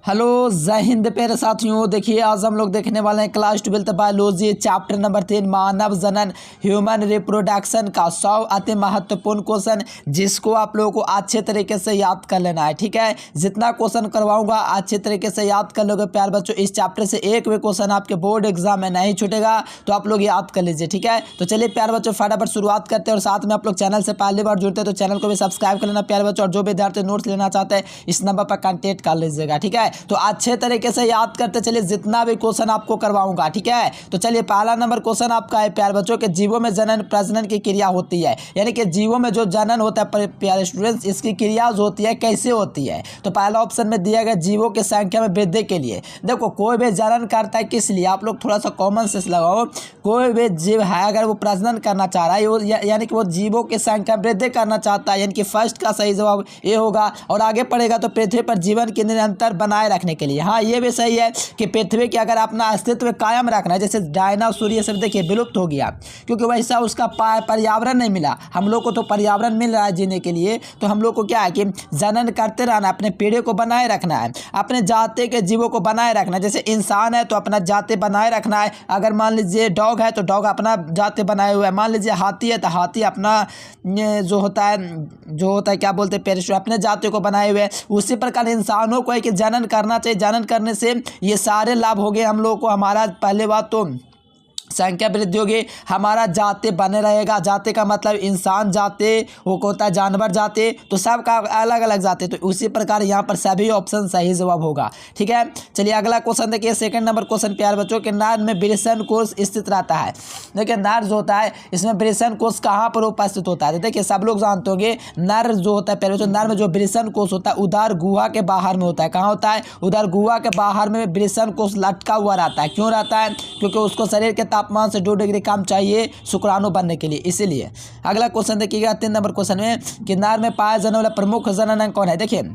Hello जय हिंद प्यारे साथियों। देखिए आज हम लोग देखने वाले हैं क्लास 12 बायोलॉजी चैप्टर नंबर 3 मानव जनन ह्यूमन रिप्रोडक्शन का 100 अति महत्वपूर्ण क्वेश्चन, जिसको आप लोगों को अच्छे तरीके से याद कर लेना है। ठीक है, जितना क्वेश्चन करवाऊंगा अच्छे तरीके से याद कर लोगे प्यारे बच्चों। इस चैप्टर से एक भी क्वेश्चन आपके बोर्ड एग्जाम में नहीं छूटेगा, तो आप लोग याद कर लीजिए। ठीक है, तो चलिए प्यारे बच्चों फटाफट शुरुआत करते हैं। और साथ में आप लोग चैनल से पहली बार जुड़ते हैं तो चैनल को भी सब्सक्राइब कर लेना प्यारे बच्चों। और जो विद्यार्थी नोट्स लेना चाहते हैं इस नंबर पर कॉन्टेक्ट कर लीजिएगा। ठीक है, तो अच्छे तरीके से याद करते चलिए जितना भी क्वेश्चन आपको करवाऊंगा। ठीक है, तो चलिए पहला नंबर क्वेश्चन आपका है प्यारे बच्चों के जीवों में जनन प्रजनन की क्रिया होती है, यानी कि जीवों में जो जनन होता है प्यारे स्टूडेंट्स, इसकी क्रिया जो होती है कैसे होती है। तो पहला ऑप्शन में दिया गया जीवों की संख्या में वृद्धि के लिए। देखो कोई भी जनन करता है किस लिए, आप लोग थोड़ा सा कॉमन सेंस लगाओ। कोई भी जीव है अगर वो प्रजनन करना चाह रहा है यानी कि वो जीवों की संख्या वृद्धि करना चाहता है, यानी कि फर्स्ट का सही जवाब ये होगा। और आगे पढ़ेगा तो पृथ्वी पर जीवन के निरंतर बनाए रखने के लिए। हाँ, ये भी सही है कि पृथ्वी की अगर अपना अस्तित्व कायम रखना है, जैसे डायनासोर ये सब देखिए विलुप्त हो गया क्योंकि वैसा उसका पर्यावरण नहीं मिला। हम लोग को तो पर्यावरण मिल रहा है जीने के लिए, तो हम लोग को क्या है कि जनन करते रहना, अपने पीढ़ी को बनाए रखना है, अपने जाति के जीवों को बनाए रखना है। जैसे इंसान है तो अपना जाति बनाए रखना है। अगर मान लीजिए डॉग है तो डॉग अपना जाति बनाए हुआ है। मान लीजिए हाथी है तो हाथी अपना जो होता है क्या बोलते हैं पेरिश अपने जाति को बनाए हुए है। उसी प्रकार इंसानों को है कि जनन करना चाहिए। जनन करने से ये सारे लाभ हो गए हम लोग को। हमारा पहले बात तो संख्या वृद्धि होगी, हमारा जाति बने रहेगा। जाति का मतलब इंसान जाति, वो होता है जानवर जाति, तो सबका अलग अलग जाति। तो उसी प्रकार यहाँ पर सभी ऑप्शन सही जवाब होगा। ठीक है, चलिए अगला क्वेश्चन देखिए। सेकंड नंबर क्वेश्चन प्यारे बच्चों के नर में वृषण कोष स्थित रहता है। देखिए नर जो होता है इसमें वृषण कोष कहाँ पर उपस्थित होता है। देखिए सब लोग जानते होंगे नर जो होता है प्यारे बच्चों, नर में जो वृषण कोष होता है उदर गुहा के बाहर में होता है। कहाँ होता है? उदर गुहा के बाहर में वृषण कोष लटका हुआ रहता है। क्यों रहता है? क्योंकि उसको शरीर के तापमान से 2 डिग्री कम चाहिए शुक्राणु बनने के लिए, इसीलिए। अगला क्वेश्चन देखिएगा 3 नंबर क्वेश्चन में कि नर में पाया जाने वाला प्रमुख जनन अंग कौन है। देखिए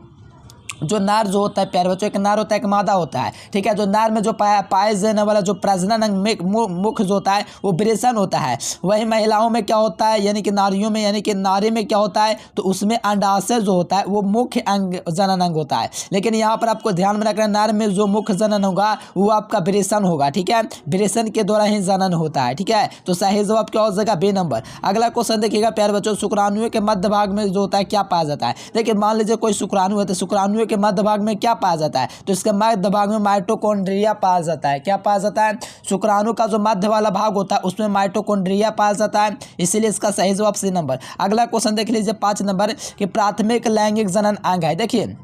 जो नर जो होता है प्यारे बच्चों, एक नर होता है एक मादा होता है। ठीक है, जो नर में जो पाए जाने वाला जो प्रजनन अंग मुख्य जो होता है वो वृषण होता है। वही महिलाओं में क्या होता है, यानी कि नारियों में, यानी कि नारी में क्या होता है तो उसमें अंडाशय जो होता है वो मुख्य अंग जनन अंग होता है। लेकिन यहाँ पर आपको ध्यान में रखना नर में जो मुख्य जनन होगा वो आपका वृषण होगा। ठीक है, वृषण के द्वारा ही जनन होता है। ठीक है, तो सही जवाब क्या हो जाएगा? B number. अगला क्वेश्चन देखिएगा प्यारे बच्चों, शुक्राणुओं के मध्य भाग में जो होता है क्या पाया जाता है। देखिए मान लीजिए कोई शुक्राणु है तो शुक्राणु के मध्य भाग में क्या पाया जाता है, तो इसके मध्य भाग में माइटोकॉन्ड्रिया पाया जाता है। क्या पाया जाता है? शुक्राणु का जो मध्य वाला भाग होता है उसमें माइटोकॉन्ड्रिया पाया जाता है, इसीलिए इसका सही जवाब सी नंबर। अगला क्वेश्चन देख लीजिए 5 नंबर कि प्राथमिक लैंगिक जनन अंग है। देखिए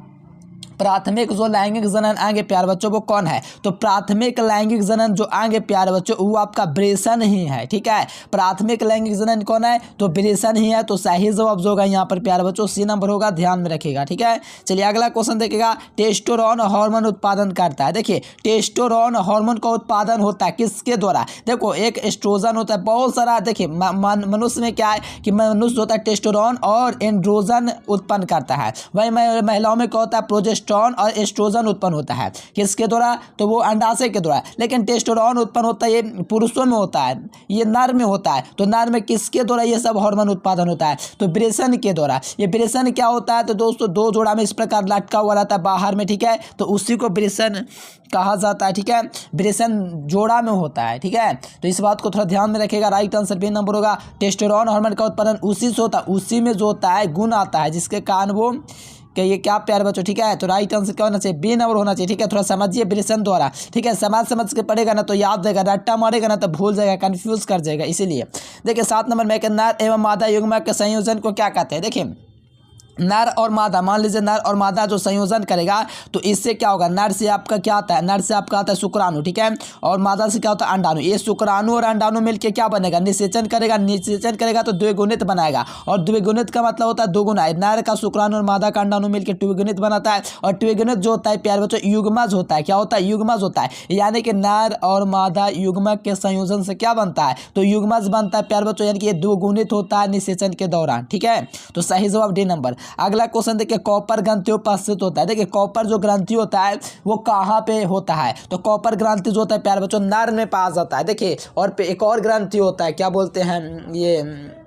प्राथमिक जो लैंगिक जनन अंग है प्यारे बच्चों वो कौन है, तो प्राथमिक लैंगिक जनन जो अंग है प्यारे बच्चों वो आपका वृषण ही है। ठीक है, प्राथमिक लैंगिक जनन कौन है तो वृषण ही है। तो सही जवाब जो होगा यहाँ पर प्यारे बच्चों सी नंबर होगा, ध्यान में रखिएगा। ठीक है, चलिए अगला क्वेश्चन देखिएगा। टेस्टोस्टेरोन हार्मोन उत्पादन करता है। देखिए टेस्टोस्टेरोन हार्मोन का उत्पादन होता है किसके द्वारा? देखो एक एस्ट्रोजन होता है, बहुत सारा। देखिए मनुष्य में क्या है कि मनुष्य होता है टेस्टोस्टेरोन और एंड्रोजन उत्पन्न करता है। वही महिलाओं में क्या होता है प्रोजेस्टेरोन और एस्ट्रोजन उत्पन्न होता है। किसके द्वारा? तो वो अंडाशय के द्वारा। लेकिन टेस्टोस्टेरोन उत्पन्न होता है ये पुरुषों में होता है, ये नर में होता है। तो नर में किसके द्वारा ये सब हार्मोन उत्पादन होता है? तो वृषण के द्वारा। ये वृषण क्या होता है तो दोस्तों 2 जोड़ा में इस प्रकार लटका हुआ रहता है बाहर में। ठीक है, तो उसी को वृषण कहा जाता है। ठीक है, वृषण जोड़ा में होता है। ठीक है, तो इस बात को थोड़ा ध्यान में रखिएगा। राइट आंसर बी नंबर होगा। टेस्टोस्टेरोन हार्मोन का उत्पादन उसी से होता है, उसी में जो होता है गुण आता है जिसके कारण वो कि ये क्या प्यारे बच्चों। ठीक है, तो राइट आंसर क्या होना चाहिए? बी नंबर होना चाहिए। ठीक है, थोड़ा समझिए वृषण द्वारा। ठीक है, समझ के पढ़ेगा ना तो याद रहेगा, रट्टा मारेगा ना तो भूल जाएगा, कंफ्यूज कर जाएगा। इसीलिए देखिए 7 नंबर में नर एवं मादा युग्मक के संयोजन को क्या कहते हैं। देखिए नर और मादा, मान लीजिए नर और मादा जो संयोजन करेगा तो इससे क्या होगा, नर से आपका क्या आता है, नर से आपका आता है शुक्राणु। ठीक है, और मादा से क्या होता है अंडाणु। ये शुक्राणु और अंडाणु मिलकर क्या बनेगा, निषेचन करेगा। निषेचन करेगा तो द्विगुणित बनाएगा, और द्विगुणित का मतलब होता है दोगुना। नर का शुक्राणु और मादा का अंडाणु मिलकर द्विगुणित बनाता है। और द्विगुणित जो होता है प्यारे बच्चों युग्मज होता है। क्या होता है? युग्मज होता है, यानी कि नर और मादा युग्मक के संयोजन से क्या बनता है तो युग्मज बनता है प्यारे बच्चों, यानी कि ये द्विगुणित होता है निषेचन के दौरान। ठीक है, तो सही जवाब डी नंबर। अगला क्वेश्चन देखिए कॉपर ग्रंथि उपस्थित होता है। देखिए कॉपर जो ग्रंथि होता है वो कहाँ पे होता है, तो कॉपर ग्रंथि जो होता है प्यारे बच्चों नर में पाया जाता है। देखिए और एक और ग्रंथि होता है, क्या बोलते हैं ये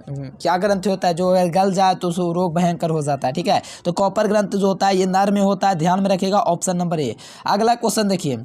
क्या ग्रंथि होता है, जो अगर गल जाए तो उसको रोग भयंकर हो जाता है, ठीक है। तो कॉपर ग्रंथि जो होता है ये नर में होता है, ध्यान में रखिएगा, ऑप्शन नंबर ए। अगला क्वेश्चन देखिए,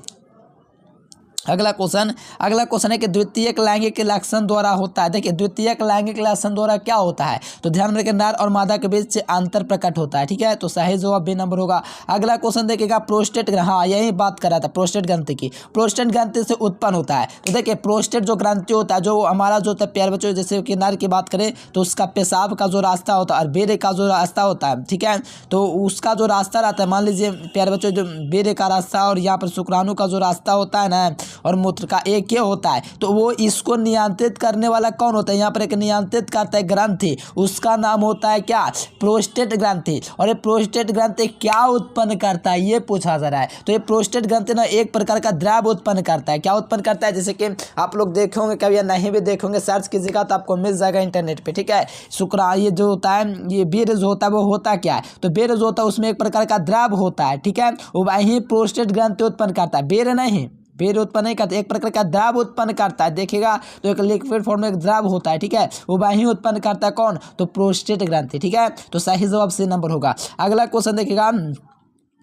अगला क्वेश्चन है कि द्वितीयक लैंगिक लक्षण द्वारा होता है। देखिए द्वितीयक लैंगिक लक्षण द्वारा क्या होता है, तो ध्यान में रखिए नर और मादा के बीच अंतर प्रकट होता है, ठीक है। तो सही जवाब बी नंबर होगा। अगला क्वेश्चन देखिएगा प्रोस्टेट, हाँ यही बात कर रहा था प्रोस्टेट ग्रंथि की। प्रोस्टेट ग्रंथि से उत्पन्न होता है। तो देखिए प्रोस्टेट जो ग्रंथि होता है, जो हमारा जो होता है प्यारे बच्चों, जैसे कि नर की बात करें तो उसका पेशाब का जो रास्ता होता है और वीर्य का जो रास्ता होता है, ठीक है। तो उसका जो रास्ता रहता है, मान लीजिए प्यारे बच्चों, जो वीर्य का रास्ता और यहाँ पर शुक्राणु का जो रास्ता होता है ना, और मूत्र का एक ये होता है। तो वो इसको नियंत्रित करने वाला कौन होता है, यहाँ पर एक नियंत्रित करता है ग्रंथि, उसका नाम होता है क्या, प्रोस्टेट ग्रंथि। और ये प्रोस्टेट ग्रंथि क्या उत्पन्न करता है ये पूछा जा रहा है। तो ये प्रोस्टेट ग्रंथि ना एक प्रकार का द्रव उत्पन्न करता है। क्या उत्पन्न करता है, जैसे कि आप लोग देखोगे कभी या नहीं भी देखोगे, सर्च कीजिएगा तो आपको मिल जाएगा इंटरनेट पे, ठीक है। ये जो होता है, ये वीर्य जो होता है वो होता क्या है, तो वीर्य जो होता है उसमें एक प्रकार का द्रव होता है, ठीक है। वो वही प्रोस्टेट ग्रंथि उत्पन्न करता है, वीर्य नहीं, वीर्य उत्पन्न नहीं करता, एक प्रकार का द्रव उत्पन्न करता है। देखिएगा तो एक लिक्विड फॉर्म में एक द्रव होता है, ठीक है। वो वही उत्पन्न करता है कौन, तो प्रोस्टेट ग्रंथि, ठीक है। तो सही जवाब सी नंबर होगा। अगला क्वेश्चन देखिएगा,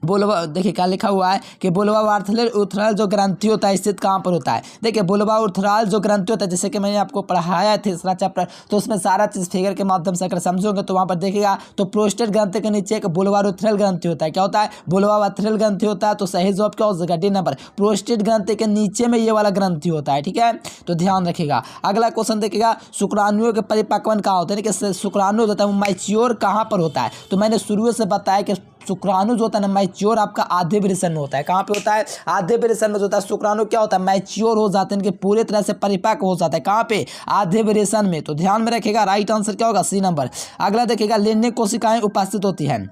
बुलवा, देखिए क्या लिखा हुआ है कि बुलवा वार्थलेर उथराल जो ग्रंथि होता है स्थित कहाँ पर होता है। देखिए बुलवा उथराल जो ग्रंथि होता है, जैसे कि मैंने आपको पढ़ाया है तीसरा चैप्टर, तो उसमें सारा चीज़ फिगर के माध्यम से अगर समझोगे तो वहाँ पर देखिएगा तो प्रोस्टेट ग्रंथि के नीचे एक बुलवा उथराल ग्रंथि होता है। क्या होता है, बुलवा उथराल ग्रंथि होता है। तो सही जवाब क्या हो जाएगा, डी नंबर, प्रोस्टेट ग्रंथि के नीचे में ये वाला ग्रंथि होता है, ठीक है। तो ध्यान रखिएगा। अगला क्वेश्चन देखिएगा, शुक्राणुओं के परिपक्वन कहाँ होते हैं, कि शुक्राणु होता है वो मैच्योर कहाँ पर होता है। तो मैंने शुरू से बताया कि शुक्राणु जो होता है ना मैच्योर आपका आधे वृषण में होता है। कहाँ पे होता है, आधे वृषण में जो होता है शुक्राणु क्या होता है, मैच्योर हो जाते हैं, इनके पूरे तरह से परिपक्व हो जाता है। कहाँ पे, आधे वृषण में। तो ध्यान में रखिएगा, राइट आंसर क्या होगा, सी नंबर। अगला देखिएगा, लिंग कोशिकाएं उपस्थित होती हैं।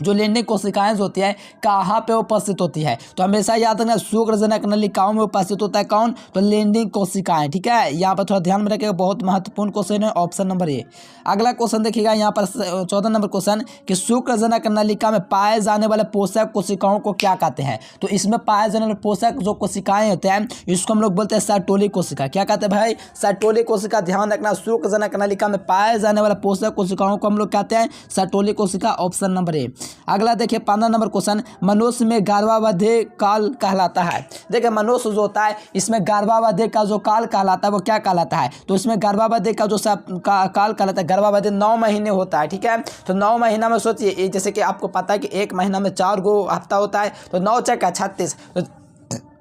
जो लिंग कोशिकाएं जो होती है कहाँ पे उपस्थित होती है, तो हमेशा याद रखना शुक्रजनक नलिकाओं में उपस्थित होता है कौन, तो लिंग कोशिकाएं, ठीक है। यहाँ पर थोड़ा ध्यान में रखिएगा, बहुत महत्वपूर्ण क्वेश्चन है, ऑप्शन नंबर ए। अगला क्वेश्चन देखिएगा यहाँ पर 14 नंबर क्वेश्चन, कि शुक्रजनक नलिका में पाए जाने वाले पोषक कोशिकाओं को क्या कहते हैं। तो इसमें पाए जाने वाले पोषक जो कोशिकाएं होते हैं इसको हम लोग बोलते हैं सर्टोली कोशिका। क्या कहते हैं भाई, सर्टोली कोशिका। ध्यान रखना, शुक्रजनक नलिका में पाए जाने वाले पोषक कोशिकाओं को हम लोग कहते हैं सर्टोली कोशिका, ऑप्शन नंबर ए। अगला देखिए 15 नंबर क्वेश्चन, मनुष्य में गर्भावधि काल कहलाता है। देखिए मनुष्य जो होता है इसमें गर्भावधि का जो काल कहलाता है वो क्या कहलाता है, तो इसमें गर्भावधि का जो काल कहलाता है, गर्भावधि 9 महीने होता है, ठीक है। तो 9 महीना में सोचिए, जैसे कि आपको पता है कि एक महीना में 4 गो हफ्ता होता है, तो 9 चक्का 36, तो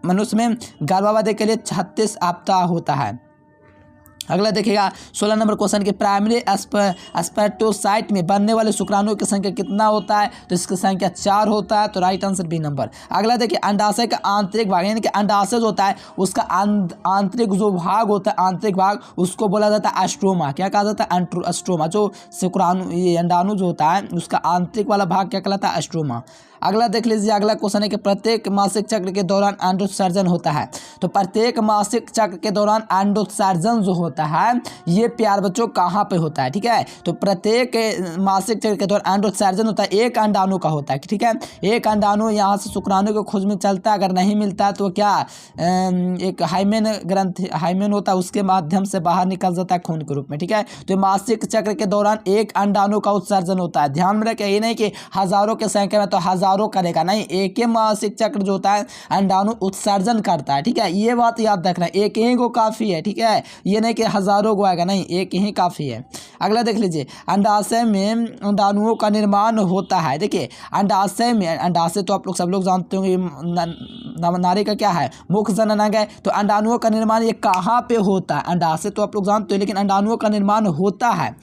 मनुष्य में गर्भावधि के लिए 36 हफ्ता होता है। अगला देखिएगा 16 नंबर क्वेश्चन के, प्राइमरी स्पर्मेटोसाइट में बनने वाले शुक्राणुओं की संख्या कितना होता है, तो इसकी संख्या 4 होता है। तो राइट आंसर बी नंबर। अगला देखिए, अंडाशय का आंतरिक भाग, यानी कि अंडाशय जो होता है उसका आंतरिक जो भाग होता है, आंतरिक भाग, उसको बोला जाता है एस्ट्रोमा। क्या कहा जाता है, एस्ट्रोमा। जो शुक्राणु, ये अंडाणु जो होता है उसका आंतरिक वाला भाग क्या कहलाता है, एस्ट्रोमा। अगला देख लीजिए, अगला क्वेश्चन है कि प्रत्येक मासिक चक्र के दौरान अंडोत्सर्जन होता है। तो प्रत्येक मासिक चक्र के दौरान अंडोत्सर्जन जो होता है ये प्यार बच्चों कहाँ पे होता है, ठीक है। तो प्रत्येक मासिक चक्र के दौरान अंडोत्सर्जन होता है, एक अंडाणु का होता है, ठीक है। एक अंडाणु यहाँ से शुक्राणु के खोज में चलता है, अगर नहीं मिलता है तो क्या एक हाइमेन ग्रंथि, हाइमेन होता है, उसके माध्यम से बाहर निकल जाता है खून के रूप में, ठीक है। तो मासिक चक्र के दौरान एक अंडाणु का उत्सर्जन होता है। ध्यान में रखें, ये नहीं कि हजारों के संख्या में तो हजारों करेगा, नहीं, एक ही मासिक चक्र जो होता है अंडाणु उत्सर्जन करता है, ठीक है। ये बात याद रखना, एक ही को काफी है, ठीक है। ये नहीं कि हजारों को आएगा, नहीं, एक ही काफी है। अगला देख लीजिए, अंडाशय में अंडाणुओं का निर्माण होता है। देखिए अंडाशय में, अंडाशय तो आप लोग सब लोग जानते होंगे नारी का क्या है, मुख्य जननांग है। तो अंडाणुओं का निर्माण ये कहाँ पे होता है, अंडाशय तो आप लोग जानते हो, लेकिन अंडाणुओं का निर्माण होता है,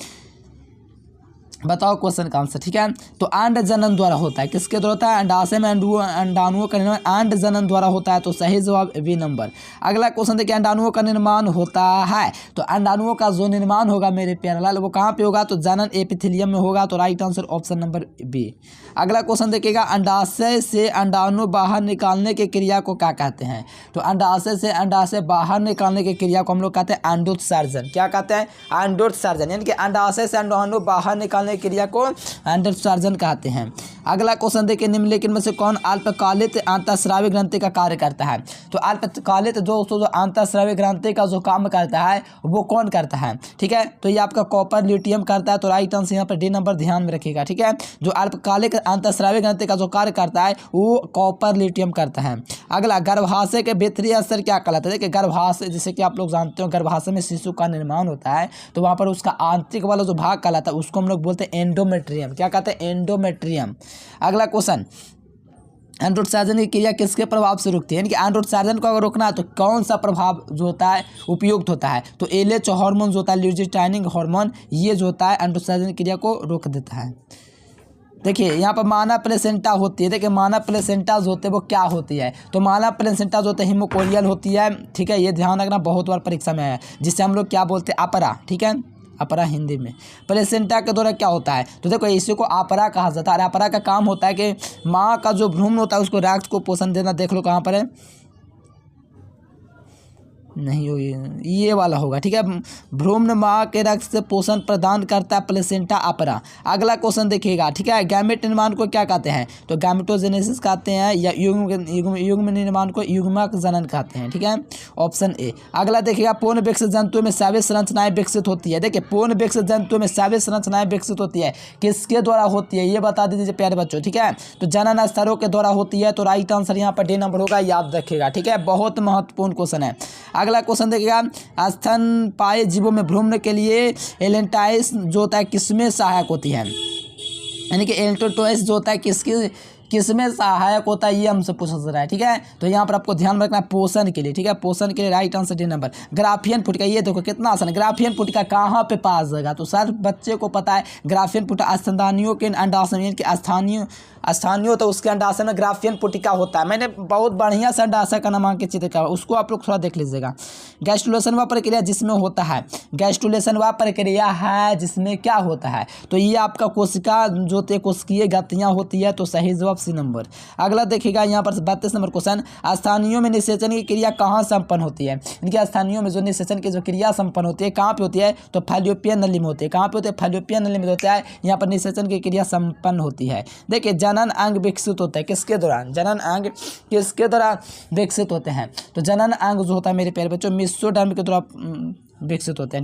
बताओ क्वेश्चन का आंसर, ठीक है। तो अंड जनन द्वारा होता है, किसके द्वारा होता है, अंडाशय में अंडाणुओं का निर्माण अंड जनन द्वारा होता है। तो सही जवाब बी नंबर। अगला क्वेश्चन देखिए, अंडाणुओं का निर्माण होता है। तो अंडाणुओं का जो निर्माण होगा मेरे प्यारे लाल वो कहाँ पे होगा, तो जनन एपिथेलियम में होगा। तो right answer option number B. अगला क्वेश्चन देखिएगा, अंडाशय से अंडाणु बाहर निकालने की क्रिया को क्या कहते हैं? तो अंडाशय से अंडाशय बाहर निकालने की क्रिया को हम लोग कहते हैं अंडोत्सर्जन। क्या कहते हैं? अंडोत्सर्जन। यानी कि अंडाशय से अंडाणु बाहर निकालने की क्रिया को अंडोत्सर्जन कहते हैं। अगला क्वेश्चन देखिए, निम्नलिखित में से कौन अल्पकालिक अंतःस्रावी ग्रंथि का कार्य करता है? तो अल्पकालिक जो अंतःस्रावी ग्रंथि का जो काम करता है वो कौन करता है? ठीक है, तो ये आपका कॉपर ल्यूटियम करता है। तो राइट आंसर यहाँ पर डी नंबर ध्यान में रखिएगा। ठीक है, जो अल्पकालिक अंतःस्रावी ग्रंथि का जो कार्य करता है वो कॉपर ल्यूटियम करता है। अगला, गर्भाशय के भीतरी स्तर क्या कहलाता है? देखिए, गर्भाशय जैसे कि आप लोग जानते हो गर्भाशय में शिशु का निर्माण होता है, तो वहाँ पर उसका आंतरिक वाला जो भाग कहलाता है उसको हम लोग बोलते हैं एंडोमेट्रियम। क्या कहते हैं? एंडोमेट्रियम। अगला क्वेश्चन, अंडोत्सर्जन की क्रिया किसके प्रभाव से रुकती है? यानी कि अंडोत्सर्जन को अगर रोकना है तो कौन सा प्रभाव जो होता है उपयुक्त होता है? तो एलएच हार्मोन जो होता है, ल्यूटिनाइजिंग हार्मोन, ये जो होता है अंडोत्सर्जन की क्रिया को रोक देता है। देखिए यहाँ पर माना प्लेसेंटा होती है। देखिए माना प्लेसेंटा जो होते हैं वो क्या होती है? तो माना प्लेसेंटा जो होते हैं हिमोकोरियल होती है। ठीक है, ये ध्यान रखना, बहुत बार परीक्षा में आया, जिससे हम लोग क्या बोलते हैं? अपरा। ठीक है, अपरा हिंदी में। प्लेसेंटा के द्वारा क्या होता है? तो देखो इसी को अपरा कहा जाता है। अपरा का काम होता है कि माँ का जो भ्रूण होता है उसको रक्त को पोषण देना। देख लो कहाँ पर है, नहीं हो ये वाला होगा। ठीक है, भ्रूण माँ के रक्त से पोषण प्रदान करता है प्लेसेंटा अपरा। अगला क्वेश्चन देखिएगा। ठीक है, गैमेट निर्माण को क्या कहते हैं? तो गैमेटोजेनेसिस कहते हैं, या युग्म निर्माण को युग्मक जनन कहते हैं। ठीक है, ऑप्शन ए। अगला देखिएगा, पूर्ण विकसित जंतु में सभी संरचनाएं विकसित होती है। देखिए पूर्ण विकसित जंतु में सभी संरचनाएं विकसित होती है, किसके द्वारा होती है ये बता दीजिए प्यारे बच्चों। ठीक है, तो जनन स्तरों के द्वारा होती है। तो राइट आंसर यहाँ पर डी नंबर होगा, याद रखिएगा। ठीक है, बहुत महत्वपूर्ण क्वेश्चन है। अगला क्वेश्चन देखिएगा, स्तनपायी जीवों में भ्रूण के लिए एलेंटाइस जो होता है किसमें सहायक होती है? यानी कि एलेंटोटोइस जो होता है किसमें सहायक होता है, ये हमसे पूछा जा रहा है। ठीक है, तो यहाँ पर आपको ध्यान रखना है पोषण के लिए। ठीक है, पोषण के लिए right answer D number. Graafian फुटिका, ये देखो कितना आसान है। ग्राफियन फुटिका कहाँ पे पाया जाएगा? तो सर बच्चे को पता है ग्राफियन फुटिका स्तनधारियों के अंडाशय यानी कि स्थानीय तो उसके अंडाशय में ग्राफियन पुटिका होता है। मैंने बहुत बढ़िया से अंडाशय का नामांकित के चित्र का, उसको आप लोग थोड़ा देख लीजिएगा। गैस्ट्रुलेशन वह प्रक्रिया जिसमें होता है, गैस्ट्रुलेशन वह प्रक्रिया है जिसमें क्या होता है? तो ये आपका कोशिका जो कोशिकीय गतियाँ होती है। तो सही जवाब सी नंबर। अगला देखिएगा यहाँ पर 32 नंबर क्वेश्चन, स्थानीयों में निषेचन की क्रिया कहाँ संपन्न होती है? इनके स्थानीयों में जो निषेचन की जो क्रिया संपन्न होती है कहाँ पे होती है? तो फैलोपियन नली में होती है। कहाँ पे होती है? फैलोपियन नली में होता है। यहाँ पर निषेचन की क्रिया संपन्न होती है। देखिए जनन अंग विकसित होता है किसके दौरान? जनन अंग किसके दौरान विकसित होते हैं? तो जनन अंग जो होता है मेरे प्यारे बच्चों मेसोडर्म के द्वारा विकसित होते हैं।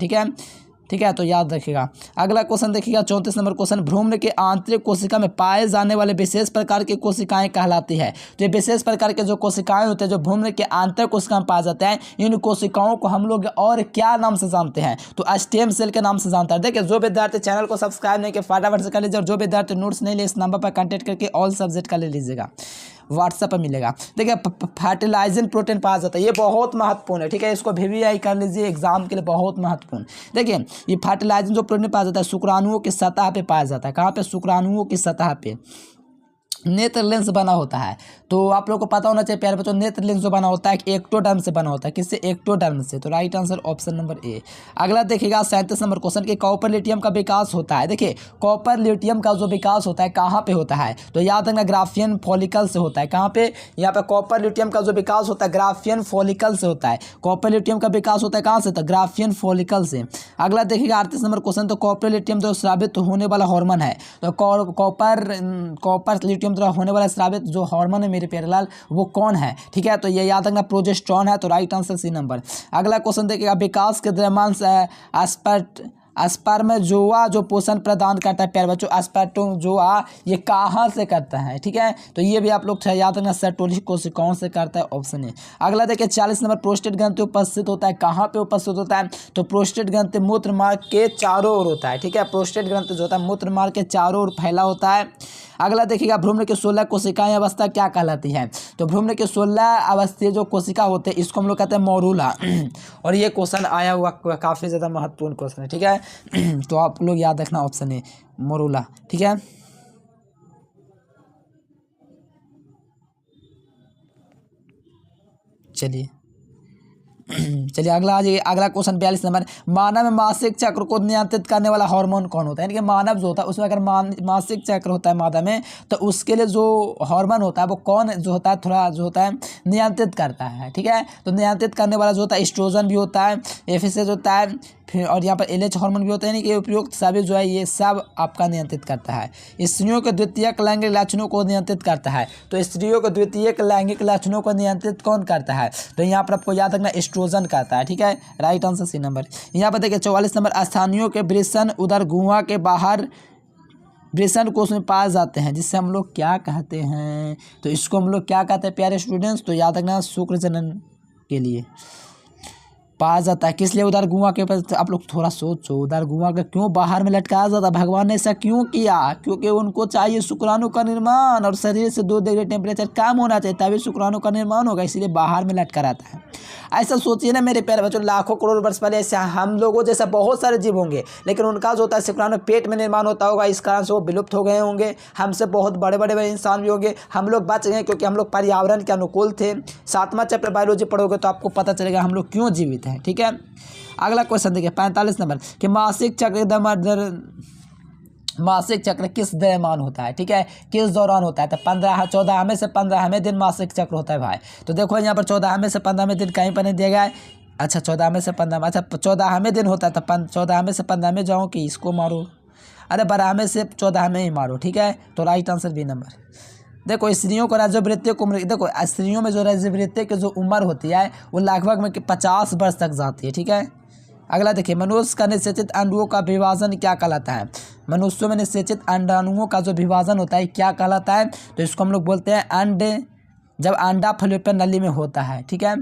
ठीक है, तो याद रखिएगा। अगला क्वेश्चन देखिएगा 34 नंबर क्वेश्चन, भ्रूण के आंतरिक कोशिका में पाए जाने वाले विशेष प्रकार की कोशिकाएं कहलाती है। तो ये विशेष प्रकार के जो कोशिकाएं होते हैं जो भ्रूण के आंतरिक कोशिका में पाए जाते हैं, इन कोशिकाओं को हम लोग और क्या नाम से जानते हैं? तो स्टेम सेल के नाम से जानता है। देखिए जो विद्यार्थी चैनल को सब्सक्राइब नहीं किया फटाफट से कर लीजिए, और जो विद्यार्थी नोट्स नहीं ले इस नंबर पर कॉन्टैक्ट करके ऑल सब्जेक्ट का ले लीजिएगा, व्हाट्सएप पर मिलेगा। देखिए फर्टिलाइजिंग प्रोटीन पाया जाता है, ये बहुत महत्वपूर्ण है। ठीक है, इसको VVI कर लीजिए, एग्जाम के लिए बहुत महत्वपूर्ण। देखिए ये फर्टिलाइजिंग जो प्रोटीन पाया जाता है शुक्राणुओं की सतह पे पाया जाता है। कहाँ पे? शुक्राणुओं की सतह पे नेत्र लेंस बना होता है। तो आप लोगों को पता होना चाहिए प्यारे बच्चों, नेत्र लेंस जो बना होता है एक्टोडर्म से बना होता है। किससे? एक्टोडर्म से। तो right answer option number A. अगला देखिएगा 37 नंबर क्वेश्चन के कॉपर ल्यूटियम का विकास होता है। देखिए कॉपर ल्यूटियम का जो विकास होता है कहाँ पे होता है? तो याद रखना ग्राफियन फॉलिकल से होता है। कहाँ पे? यहाँ पे कॉपर ल्यूटियम का जो विकास होता है ग्राफियन फॉलिकल से होता है। कॉपर ल्यूटियम का विकास होता है कहाँ से? तो ग्राफियन फॉलिकल से। अगला देखिएगा 38 नंबर क्वेश्चन, तो कॉपर ल्यूटियम जो स्रावित होने वाला हार्मोन है, तो कॉपर ल्यूटियम द्वारा होने वाला स्रावित जो हार्मोन है मेरे प्यारे लाल वो कौन है? ठीक है, तो ये याद रखना प्रोजेस्टेरॉन है। तो राइट आंसर सी नंबर। अगला क्वेश्चन देखिएगा विकास के दरम्यान स्पर्मजोआ जो पोषण प्रदान करता है प्यारे बच्चों, स्पर्मजोआ ये कहाँ से करता है? ठीक है, तो ये भी आप लोग याद रखना सेटोलिस कोशिकाओं से करता है, ऑप्शन ए। अगला देखिए 40 नंबर, प्रोस्टेट ग्रंथि उपस्थित होता है कहाँ पे उपस्थित होता है? तो प्रोस्टेट ग्रंथि मूत्र मार्ग के चारों ओर होता है। ठीक है, प्रोस्टेट ग्रंथि जो होता है मूत्र मार्ग के चारों ओर फैला होता है। अगला देखिएगा भ्रूण की 16 कोशिकाएं अवस्था क्या कहलाती है? तो भ्रूण की 16 अवस्थीय जो कोशिका होते हैं इसको हम लोग कहते हैं मोरूला। और ये क्वेश्चन आया हुआ काफ़ी ज़्यादा महत्वपूर्ण क्वेश्चन है। ठीक है, तो आप लोग याद रखना ऑप्शन ए मोरूला। ठीक है, चलिए चलिए अगला आ जाइए। अगला क्वेश्चन 42 नंबर, मानव में मासिक चक्र को नियंत्रित करने वाला हार्मोन कौन होता है? यानी कि मानव जो होता है उसमें अगर मासिक चक्र होता है मादा में, तो उसके लिए जो हार्मोन होता है वो कौन जो होता है, थोड़ा जो होता है नियंत्रित करता है। ठीक है, तो नियंत्रित करने वाला जो होता है एस्ट्रोजन भी होता है, एफएसएच होता है, फिर और यहाँ पर एलएच हार्मोन भी होता है। यानी कि उपयुक्त सभी जो है ये सब आपका नियंत्रित करता है। स्त्रियों के द्वितीयक लैंगिक लक्षणों को नियंत्रित करता है। तो स्त्रियों के द्वितीयक लैंगिक लक्षणों को नियंत्रित कौन करता है? तो यहाँ पर आपको याद रखना एस्ट्रोजन करता है। ठीक है, राइट आंसर सी नंबर। यहाँ पर देखिए 44 नंबर, स्थानियों के वृषण उदर गुहा के बाहर वृषण कोष में पाए जाते हैं, जिससे हम लोग क्या कहते हैं? तो इसको हम लोग क्या कहते हैं प्यारे स्टूडेंट्स? तो याद रखना शुक्र जनन के लिए पाया जाता है। किस लिए उधर गुआ के ऊपर? आप लोग थोड़ा सोचो, उधर गुआ का क्यों बाहर में लटकाया जाता है? भगवान ने ऐसा क्यों किया? क्योंकि उनको चाहिए शुक्राणु का निर्माण, और शरीर से 2 डिग्री टेम्परेचर कम होना चाहिए तभी शुक्राणु का निर्माण होगा, इसलिए बाहर में लटका रहता है। ऐसा सोचिए ना मेरे प्यारे बच्चों, लाखों करोड़ वर्ष पहले ऐसे हम लोगों जैसा बहुत सारे जीव होंगे, लेकिन उनका जो होता है शुक्राणु पेट में निर्माण होता होगा, इस कारण से वो विलुप्त हो गए होंगे। हमसे बहुत बड़े बड़े इंसान भी होंगे, हम लोग बच गए क्योंकि हम लोग पर्यावरण के अनुकूल थे। 7वां चैप्टर बायोलॉजी पढ़ोगे तो आपको पता चलेगा हम लोग क्यों जीवित हैं। ठीक है, अगला क्वेश्चन देखिए 45 नंबर, कि मासिक चक्र किस दरम्यान होता है? ठीक है, किस दौरान होता है? तो 14वें से 15वें दिन मासिक चक्र होता है भाई। तो देखो यहाँ पर 14वें से 15वें दिन कहीं पर नहीं दिया गया है। अच्छा 14वें से 15वें, अच्छा 14वें दिन होता है, तो 14वें से 15वें जाओ कि इसको मारो, अरे 12वें से 14वें ही मारो। ठीक है, तो राइट आंसर बी नंबर। देखो स्त्रियों को राज्यवृत्तिक उम्र, देखो स्त्रियों में जो राज्यवृत्तिक की जो उम्र होती है वो लगभग में 50 वर्ष तक जाती है। ठीक है, अगला देखिए, मनुष्य का निषेचित अंडुओं का विभाजन क्या कहलाता है? मनुष्यों में निषेचित अंडाणुओं का जो विभाजन होता है क्या कहलाता है? तो इसको हम लोग बोलते हैं अंडे, जब अंडा फैलोपियन नली में होता है। ठीक है,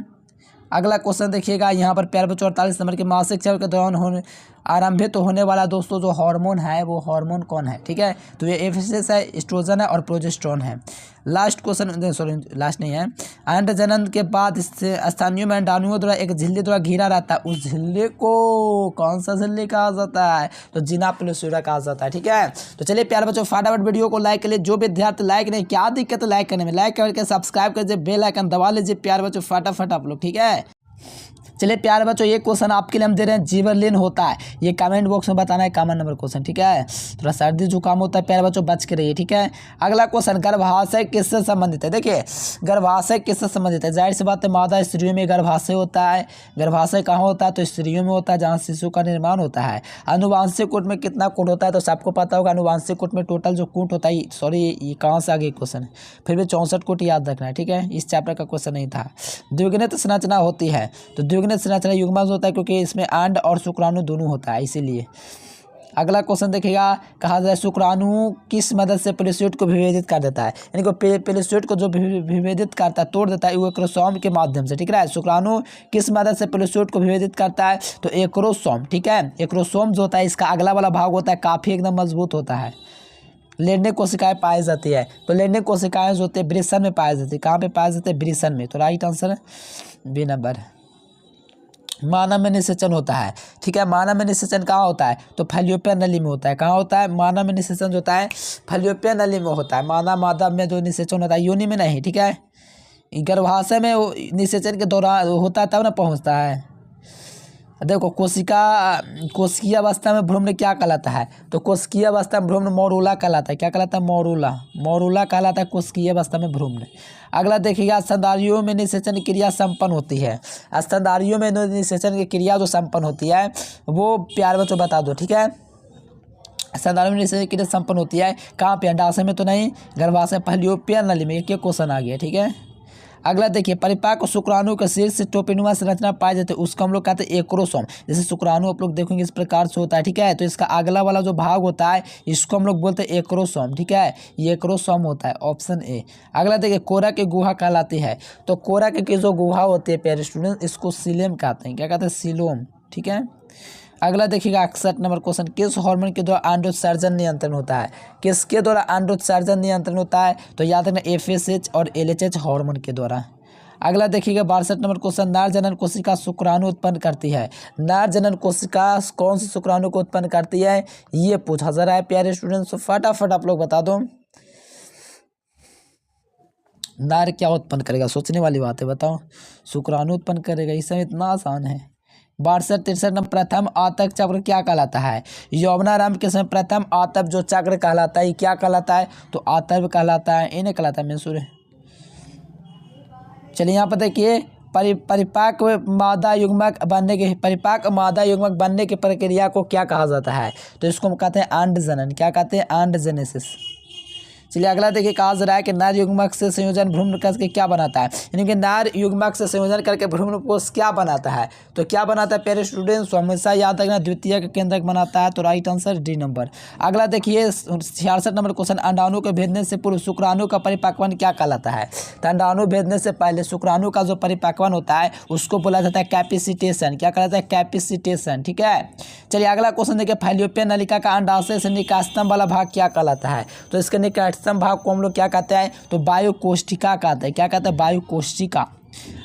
अगला क्वेश्चन देखिएगा यहाँ पर प्यारे बच्चों 48 नंबर के, मासिक चक्र के दौरान आरंभित होने वाला दोस्तों जो हार्मोन है वो हार्मोन कौन है? ठीक है, तो ये एफएसएच है, एस्ट्रोजन है और प्रोजेस्टेरोन है। लास्ट क्वेश्चन, सॉरी लास्ट नहीं है, अंड जनन के बाद इससे स्थानीय में अंडाणुओं द्वारा एक झिल्ली द्वारा घिरा रहता है, उस झिल्ली को कौन सा झिल्ली कहा जाता है? तो जिना प्लूसिडा कहा जाता है। ठीक है, तो चलिए प्यारे बच्चों फटाफट वीडियो को लाइक कर लिए, जो विद्यार्थी लाइक नहीं, क्या दिक्कत है लाइक करने में? लाइक करके सब्सक्राइब कर दीजिए, बेल आइकन दबा लीजिए प्यारे बच्चों फटाफट आप लोग। ठीक है, चलिए प्यारे बच्चों ये क्वेश्चन आपके लिए हम दे रहे हैं, जिबरलिन होता है, ये कमेंट बॉक्स में बताना है कॉमन नंबर क्वेश्चन। ठीक है, थोड़ा सर्दी जुकाम होता है प्यारे बच्चों, बच के रहिए। ठीक है, अगला क्वेश्चन, गर्भाशय किससे संबंधित है? देखिए गर्भाशय किससे संबंधित है? जाहिर सी बात है मादा स्त्रियों में गर्भाशय होता है। गर्भाशय कहाँ होता है? तो स्त्रियों में होता है, जहाँ शिशु का निर्माण होता है। अनुवांशिक कूट में कितना कूट होता है? तो सबको पता होगा अनुवांशिक कूट में टोटल जो कूट होता है, सॉरी ये कहाँ से आगे क्वेश्चन है, फिर भी 64 कूट याद रखना है। ठीक है, इस चैप्टर का क्वेश्चन नहीं था। द्विगुणित संरचना होती है, तो द्विगुणित संरचना युग्मज होता है क्योंकि इसमें अंड और शुक्राणु दोनों होता है, इसीलिए। अगला क्वेश्चन देखिएगा, कहा जाए शुक्राणु किस मदद से पेरियोट को विभेदित कर देता है? यानी कि पेरियोट को जो विभेदित करता है, तोड़ देता है, वो एक्रोसोम के माध्यम से। ठीक है, शुक्राणु किस मदद से पेरियोट को विभेदित करता है? तो एक्रोसोम। ठीक है, एक्रोसोम जो होता है इसका अगला वाला भाग होता है काफ़ी एकदम मजबूत होता है। लेडने कोशिकाएं पाई जाती है, तो लेडने कोशिकाएं जो होती है वृषण में पाई जाती है। कहाँ पे पाई जाती है? वृषण में। तो राइट आंसर बी नंबर। मानव में निषेचन होता है। ठीक है, मानव में निषेचन कहाँ होता है? तो फैलियोपियन नली में होता है। कहाँ होता है? मानव में निषेचन होता है फैलियोपियन नली में होता है। मादा में जो निषेचन होता है योनि में नहीं। ठीक है, गर्भाशय में निषेचन के दौरान होता है तब ना पहुँचता है। देखो कोशिकीय अवस्था में भ्रूण क्या कहलाता है? तो कोशिकीय अवस्था में भ्रूण मोरूला कहलाता है। क्या कहलाता है? मोरूला कहलाता है कोशिकीय अवस्था में भ्रूण। अगला देखिएगा, स्तनधारियों में निषेचन क्रिया संपन्न होती है। स्तनधारियों में निषेचन की क्रिया जो संपन्न होती है वो प्यार बच्चों बता दो। ठीक है, स्तनधारियों में निषेचन क्रिया संपन्न होती है कहाँ पे? अंडाशय में तो नहीं, गर्भाशय फैलियोपियन नली में। एक क्वेश्चन आ गया। ठीक है, अगला देखिए, परिपक्व शुक्राणु के शीर्ष से टोपेनुमा संरचना पाई जाती है, उसको हम लोग कहते हैं एक्रोसोम। जैसे शुक्राणु आप लोग देखोगे इस प्रकार से होता है। ठीक है, तो इसका अगला वाला जो भाग होता है इसको हम लोग बोलते हैं एक्रोसोम। ठीक है, ये एक्रोसोम होता है, ऑप्शन ए। अगला देखिए, कोरा की गुहा कहलाती है। तो कोरा की जो गुहा होती है प्यारे स्टूडेंट, इसको सीलोम कहते हैं। क्या कहते हैं? सीलोम। ठीक है, अगला देखिएगा 61 नंबर क्वेश्चन, किस हार्मोन के द्वारा अंडोत्सर्जन नियंत्रण होता है? किसके द्वारा अंडोत्सर्जन नियंत्रण होता है? तो याद रखना एफएसएच और एलएचएच हार्मोन के द्वारा। अगला देखिएगा 62 नंबर क्वेश्चन, नर जनन कोशिका शुक्राणु उत्पन्न करती है। नर जनन कोशिका कौन सी शुक्राणु को उत्पन्न करती है? ये पूछा जा रहा है प्यारे स्टूडेंट्स, फटाफट आप लोग बता दो। नर क्या उत्पन्न करेगा, सोचने वाली बात है, बताओ। शुक्राणु उत्पन्न करेगा, इस समय इतना आसान है। 62-63 नंबर, प्रथम आतक चक्र क्या कहलाता है? यौवनारंभ के समय प्रथम आतप जो चक्र कहलाता है ये क्या कहलाता है? तो आतप कहलाता है, इन्हें कहलाता है मेंसूर। चलिए यहाँ पर देखिए, परिपक्व मादा युग्मक बनने की प्रक्रिया को क्या कहा जाता है? तो इसको हम कहते हैं अंड जनन। क्या कहते हैं? अंड जेनेसिस। चलिए अगला देखिए, कहा जा रहा है कि नर युग्मक से संयोजन भ्रूण करके क्या बनाता है? यानी कि नर युग्मक से संयोजन करके भ्रूण कोष क्या बनाता है? तो क्या बनाता है प्यारे स्टूडेंट्स, हमेशा याद रखना, द्वितीयक केंद्रक बनाता है। तो राइट आंसर डी नंबर। अगला देखिए 66 नंबर क्वेश्चन, अंडाणु को भेदने से पूर्व शुक्राणु का परिपक्वन क्या कहलाता है? तो अंडाणु भेदने से पहले शुक्राणु का जो परिपक्वन होता है उसको बोला जाता है कैपिसिटेशन। क्या कहलाता है? कैपिसिटेशन। ठीक है। चलिए अगला क्वेश्चन देखिए, फैलियोपियन नलिका का अंडाशय से निकासतम वाला भाग क्या कहलाता है? तो इसके निकासतम भाग को हम लोग क्या कहते हैं? तो वायु कोष्ठिका कहते हैं। क्या कहते हैं? वायु कोष्ठिका।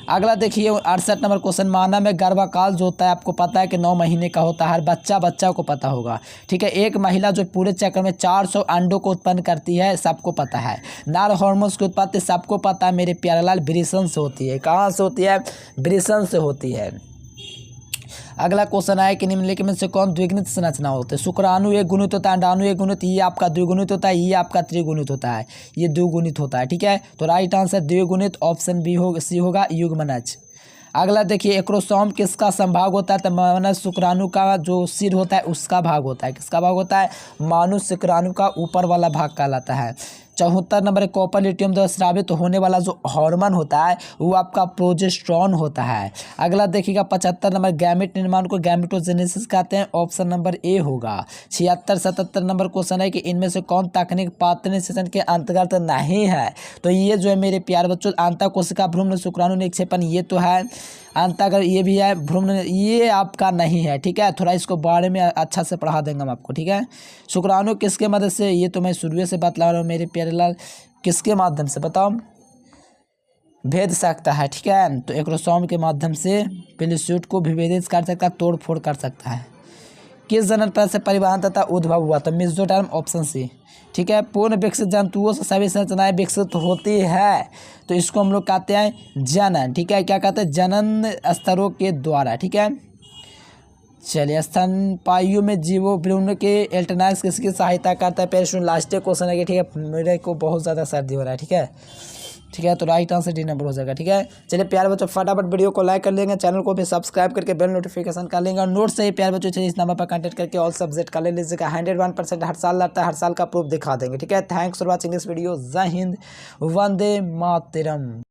अगला देखिए 68 नंबर क्वेश्चन, मानव में गर्भकाल जो होता है आपको पता है कि 9 महीने का होता है, हर बच्चा को पता होगा। ठीक है। एक महिला जो पूरे चक्र में 400 अंडों को उत्पन्न करती है, सबको पता है। नर हार्मोन्स की उत्पत्ति सबको पता है मेरे प्यारे लाल, वृषण से होती है। कहाँ से होती है? वृषण से होती है। अगला क्वेश्चन है कि निम्नलिखित में से कौन द्विगुणित संरचना होते हैं? शुक्राणु एक गुणित होता है, अंडाणु एक गुणित, ये आपका द्विगुणित होता है, ये आपका त्रिगुणित होता है, ये द्विगुणित होता है। ठीक है। तो राइट आंसर द्विगुणित ऑप्शन बी होगा, सी होगा, युग्मनज। अगला देखिए, एक्रोसोम किसका संभाग होता है? तो मानव शुक्राणु का जो सिर होता है उसका भाग होता है। किसका भाग होता है? मानव शुक्राणु का ऊपर वाला भाग कहलाता है। 74 नंबर, कॉपर लिथियम द्वारा स्रावित होने वाला जो हार्मोन होता है वो आपका प्रोजेस्टेरोन होता है। अगला देखिएगा 75 नंबर, गैमेट निर्माण को गैमेटोजेनेसिस कहते हैं। ऑप्शन नंबर ए होगा। 76-77 नंबर क्वेश्चन है कि इनमें से कौन तकनीक पात्रनिषेचन के अंतर्गत नहीं है? तो ये जो है मेरे प्यारे बच्चों, आंतकोशिका भ्रूण शुक्राणु निक्षेपण ये तो है, अंतःगर ये भी है, भ्रूण ये आपका नहीं है। ठीक है। थोड़ा इसको बारे में अच्छा से पढ़ा देंगे हम आपको। ठीक है। शुक्राणु किसके मदद से, ये तो मैं शुरू से बतला रहा हूँ मेरे प्यारे लाल, किसके माध्यम से बताओ भेद सकता है? ठीक है। तो एक्रोसोम के माध्यम से पेलिस्यूट को विभेदित कर सकता है, तोड़ फोड़ कर सकता है। किस जनन पर से परिवहन तथा उद्भव हुआ? तो मेसोडर्म, ऑप्शन सी। ठीक है। पूर्ण विकसित जंतुओं से सभी संरचनाएं विकसित होती है, तो इसको हम लोग कहते हैं जनन। ठीक है। क्या कहते हैं? जनन स्तरों के द्वारा। ठीक है। चलिए, स्तनपायु में जीवो भ्रूण के एल्टरनेंस किसकी सहायता करता है? पेरिस लास्ट क्वेश्चन है कि ठीक है, मेरे को बहुत ज़्यादा सर्दी हो रहा है। ठीक है। ठीक है। तो राइट आंसर डी नंबर हो जाएगा। ठीक है। चलिए प्यारे बच्चों, फटाफट वीडियो को लाइक कर लेंगे, चैनल को भी सब्सक्राइब करके बेल नोटिफिकेशन कर लेंगे, और नोट से ही प्यारे बच्चों इस नंबर पर कांटेक्ट करके ऑल सब्जेक्ट का ले लीजिएगा। 101% हर साल लगता है, हर साल का प्रूफ दिखा देंगे। ठीक है। Thanks for watching this video. जय हिंद, वंदे मातरम।